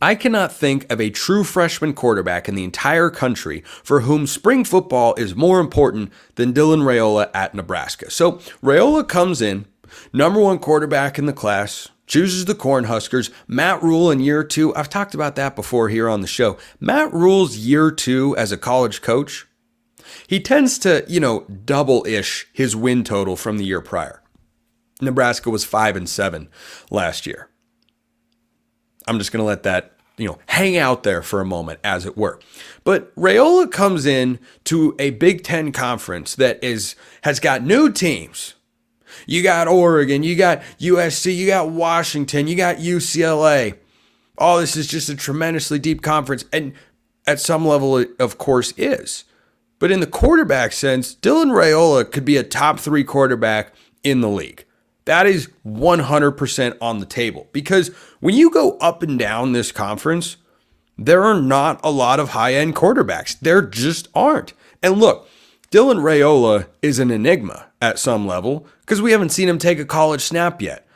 I cannot think of a true freshman quarterback in the entire country for whom spring football is more important than Dylan Raiola at Nebraska. So Raiola comes in, number one quarterback in the class, chooses the Cornhuskers. Matt Rhule in year two. I've talked about that before here on the show. Matt Rhule's year two as a college coach, he tends to, double-ish his win total from the year prior. Nebraska was 5-7 last year. I'm just going to let that, hang out there for a moment, as it were. But Raiola comes in to a Big Ten conference that has got new teams. You got Oregon, you got USC, you got Washington, you got UCLA. All this is just a tremendously deep conference, and at some level, it of course is. But in the quarterback sense, Dylan Raiola could be a top 3 quarterback in the league. That is 100% on the table, because when you go up and down this conference, there are not a lot of high-end quarterbacks. There just aren't. And look, Dylan Raiola is an enigma at some level because we haven't seen him take a college snap yet.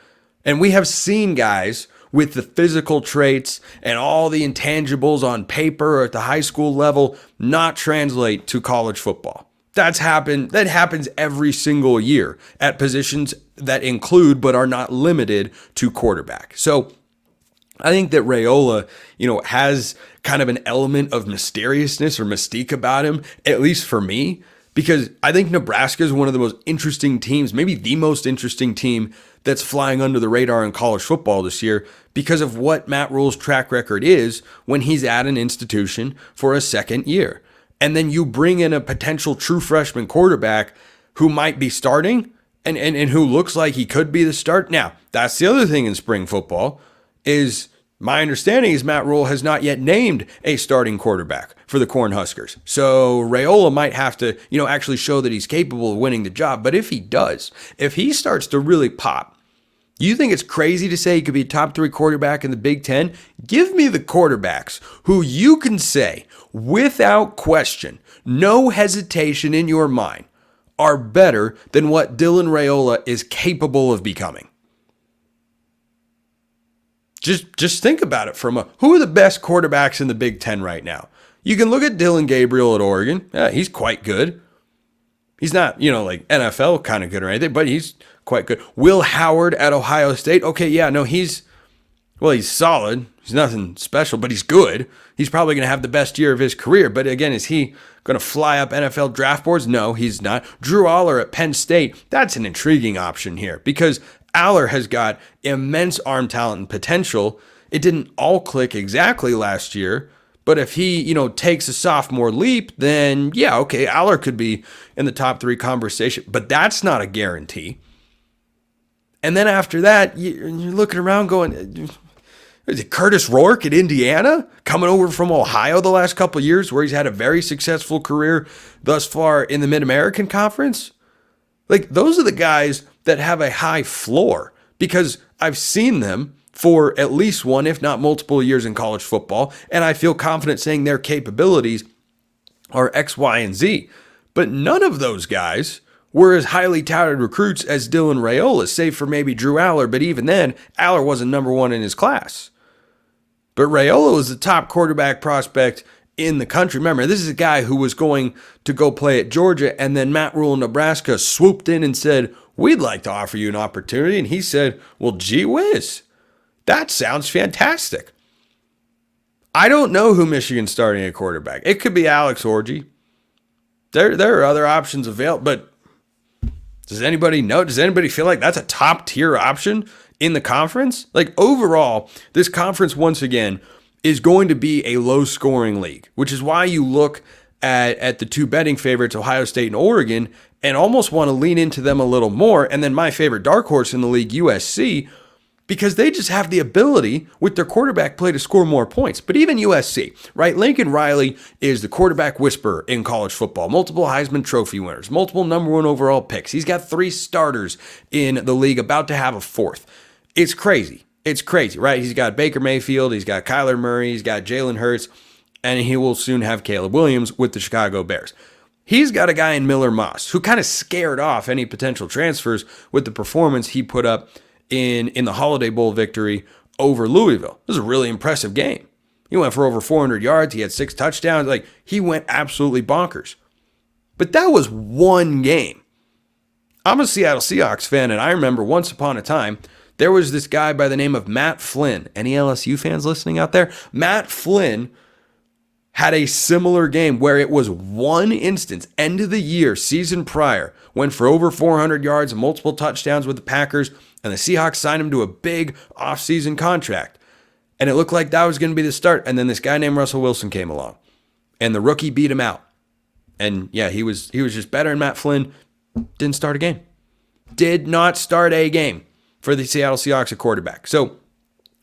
And we have seen guys with the physical traits and all the intangibles on paper or at the high school level not translate to college football. That happens every single year at positions that include but are not limited to quarterback. So I think that Raiola, has kind of an element of mysteriousness or mystique about him, at least for me, because I think Nebraska is one of the most interesting teams, maybe the most interesting team that's flying under the radar in college football this year because of what Matt Rhule's track record is when he's at an institution for a second year. And then you bring in a potential true freshman quarterback who might be starting and who looks like he could be the start. Now, that's the other thing in spring football is my understanding is Matt Rhule has not yet named a starting quarterback for the Cornhuskers. So Raiola might have to, actually show that he's capable of winning the job. But if he does, if he starts to really pop, you think it's crazy to say he could be a top 3 quarterback in the Big Ten? Give me the quarterbacks who you can say, without question, no hesitation in your mind, are better than what Dylan Raiola is capable of becoming. Just think about it for a moment. Who are the best quarterbacks in the Big Ten right now? You can look at Dylan Gabriel at Oregon. Yeah, he's quite good. He's not, like NFL kind of good or anything, but he's quite good. Will Howard at Ohio State. Okay, yeah, no, he's solid. He's nothing special, but he's good. He's probably going to have the best year of his career. But again, is he going to fly up NFL draft boards? No, he's not. Drew Aller at Penn State. That's an intriguing option here because Aller has got immense arm talent and potential. It didn't all click exactly last year, but if he, takes a sophomore leap, then yeah, okay, Aller could be in the top 3 conversation, but that's not a guarantee. And then after that, you're looking around going, is it Curtis Rourke at Indiana coming over from Ohio the last couple of years where he's had a very successful career thus far in the Mid-American Conference? Like, those are the guys that have a high floor because I've seen them for at least one, if not multiple years in college football, and I feel confident saying their capabilities are X, Y, and Z. But none of those guys were as highly touted recruits as Dylan Raiola, save for maybe Drew Aller, but even then, Aller wasn't number 1 in his class. But Raiola was the top quarterback prospect in the country. Remember, this is a guy who was going to go play at Georgia, and then Matt Rhule in Nebraska swooped in and said, we'd like to offer you an opportunity. And he said, well, gee whiz, that sounds fantastic. I don't know who Michigan's starting at quarterback. It could be Alex Orji. There are other options available, but does anybody know? Does anybody feel like that's a top tier option in the conference? Like overall, this conference once again is going to be a low scoring league, which is why you look at the 2 betting favorites, Ohio State and Oregon, and almost want to lean into them a little more. And then my favorite dark horse in the league, USC, because they just have the ability with their quarterback play to score more points. But even USC, right? Lincoln Riley is the quarterback whisperer in college football. Multiple Heisman Trophy winners, multiple number 1 overall picks. He's got 3 starters in the league, about to have a 4th. It's crazy. It's crazy, right? He's got Baker Mayfield, he's got Kyler Murray, he's got Jalen Hurts, and he will soon have Caleb Williams with the Chicago Bears. He's got a guy in Miller Moss who kind of scared off any potential transfers with the performance he put up in the Holiday Bowl victory over Louisville. It was a really impressive game. He went for over 400 yards. He had 6 touchdowns. Like, he went absolutely bonkers. But that was one game. I'm a Seattle Seahawks fan, and I remember once upon a time, there was this guy by the name of Matt Flynn. Any LSU fans listening out there? Matt Flynn had a similar game where it was one instance, end of the year, season prior, went for over 400 yards and multiple touchdowns with the Packers, and the Seahawks signed him to a big offseason contract. And it looked like that was going to be the start. And then this guy named Russell Wilson came along, and the rookie beat him out. And yeah, he was just better than Matt Flynn. Didn't start a game. Did not start a game for the Seattle Seahawks at quarterback. So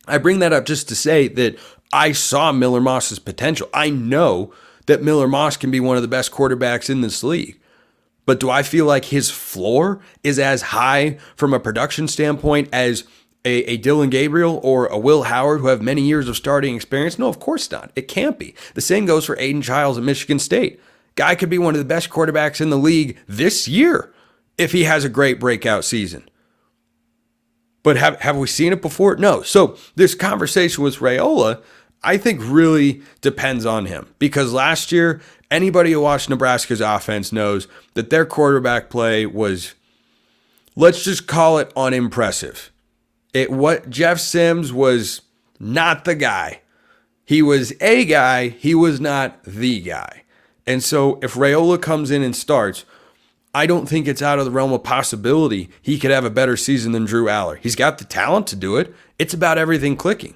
I bring that up just to say that I saw Miller Moss's potential. I know that Miller Moss can be one of the best quarterbacks in this league. But do I feel like his floor is as high from a production standpoint as a Dylan Gabriel or a Will Howard who have many years of starting experience? No, of course not. It can't be. The same goes for Aiden Childs at Michigan State. Guy could be one of the best quarterbacks in the league this year if he has a great breakout season. But have we seen it before? No. So this conversation with Raiola, I think, really depends on him. Because last year, anybody who watched Nebraska's offense knows that their quarterback play was, let's just call it, unimpressive. What Jeff Sims was not the guy. He was a guy. He was not the guy. And so if Raiola comes in and starts, I don't think it's out of the realm of possibility he could have a better season than Drew Aller. He's got the talent to do it. It's about everything clicking.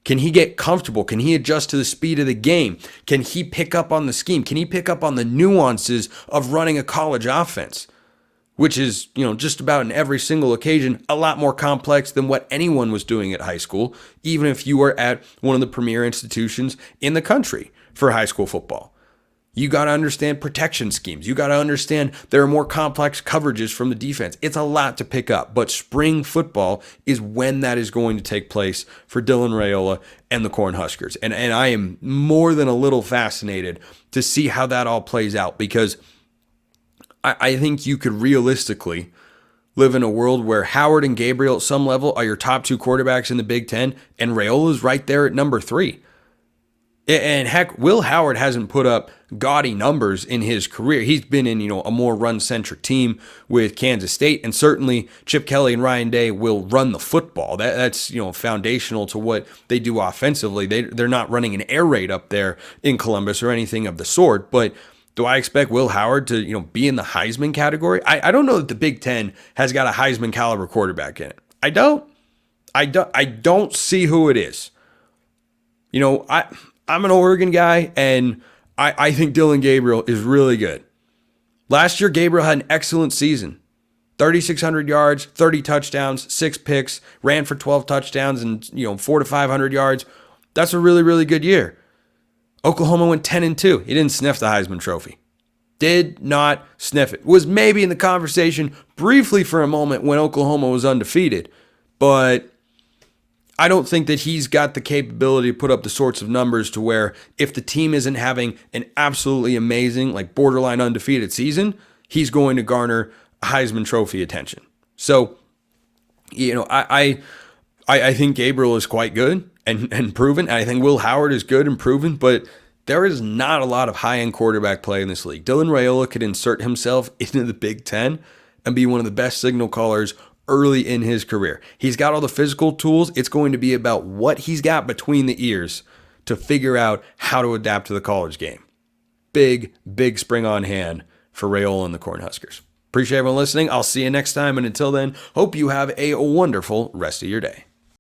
Can he get comfortable? Can he adjust to the speed of the game? Can he pick up on the scheme? Can he pick up on the nuances of running a college offense? Which is, just about in every single occasion, a lot more complex than what anyone was doing at high school, even if you were at one of the premier institutions in the country for high school football. You got to understand protection schemes. You got to understand there are more complex coverages from the defense. It's a lot to pick up, but spring football is when that is going to take place for Dylan Raiola and the Cornhuskers. And I am more than a little fascinated to see how that all plays out, because I think you could realistically live in a world where Howard and Gabriel at some level are your top 2 quarterbacks in the Big Ten, and Raiola's right there at number 3. And heck, Will Howard hasn't put up gaudy numbers in his career. He's been in, a more run-centric team with Kansas State, and certainly Chip Kelly and Ryan Day will run the football. That's foundational to what they do offensively. They're not running an air raid up there in Columbus or anything of the sort. But do I expect Will Howard to be in the Heisman category? I don't know that the Big Ten has got a Heisman caliber quarterback in it. I don't see who it is. I'm an Oregon guy, and I think Dylan Gabriel is really good. Last year, Gabriel had an excellent season. 3,600 yards, 30 touchdowns, 6 picks, ran for 12 touchdowns and 400 to 500 yards. That's a really, really good year. Oklahoma went 10-2. He didn't sniff the Heisman Trophy. Did not sniff it. Was maybe in the conversation briefly for a moment when Oklahoma was undefeated, but I don't think that he's got the capability to put up the sorts of numbers to where if the team isn't having an absolutely amazing, like borderline undefeated season, he's going to garner Heisman Trophy attention. So, I think Gabriel is quite good and proven. And I think Will Howard is good and proven, but there is not a lot of high-end quarterback play in this league. Dylan Raiola could insert himself into the Big Ten and be one of the best signal callers early in his career. He's got all the physical tools. It's going to be about what he's got between the ears to figure out how to adapt to the college game. Big, big spring on hand for Raiola and the Cornhuskers. Appreciate everyone listening. I'll see you next time. And until then, hope you have a wonderful rest of your day.